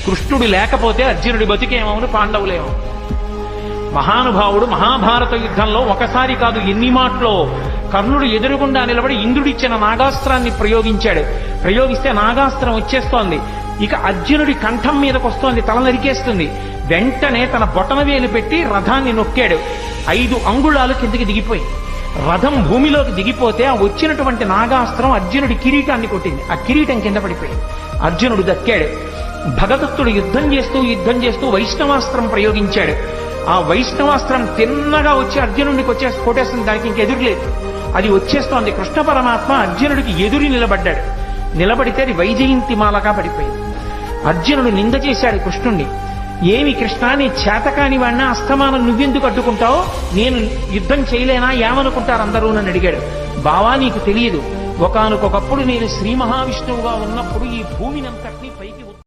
కృష్ణుడు లేకపోతే అర్జునుడి బతికేమవును, పాండవులేమో. మహానుభావుడు మహాభారత యుద్ధంలో ఒకసారి కాదు ఎన్ని మాటలో కర్ణుడు ఎదురుగుండా నిలబడి ఇంద్రుడిచ్చిన నాగాస్త్రాన్ని ప్రయోగిస్తే నాగాస్త్రం వచ్చేస్తోంది. ఇక అర్జునుడి కంఠం మీదకి వస్తోంది, తల నరికేస్తుంది. వెంటనే తన బొటనవేలు పెట్టి రథాన్ని నొక్కాడు. 5 అంగుళాలు కిందకి దిగిపోయి రథం భూమిలోకి దిగిపోతే ఆ వచ్చినటువంటి నాగాస్త్రం అర్జునుడి కిరీటాన్ని కొట్టింది. ఆ కిరీటం కింద పడిపోయింది. అర్జునుడు దక్కాడు. భగదత్తుడు యుద్ధం చేస్తూ వైష్ణవాస్త్రం ప్రయోగించాడు. ఆ వైష్ణవాస్త్రం తిన్నగా వచ్చి అర్జునుడికి కొట్టేస్తుంది. దానికి ఇంకెదురులేదు. అది వచ్చేస్తోంది. కృష్ణ పరమాత్మ అర్జునుడికి ఎదురు నిలబడ్డాడు. నిలబడితే అది వైజయంతి మాలగా పడిపోయింది. అర్జునుడు నింద చేశాడు కృష్ణుణ్ణి. ఏమి కృష్ణ, నీ చేతకాని వాడినా అస్తమానం నువ్వెందుకు అడ్డుకుంటావు? నేను యుద్ధం చేయలేనా? ఏమనుకుంటారు అందరూ నన్ను అడిగాడు. బావా, నీకు తెలియదు, ఒకానొకప్పుడు నేను శ్రీ మహావిష్ణువుగా ఉన్నప్పుడు ఈ భూమినంతటినీ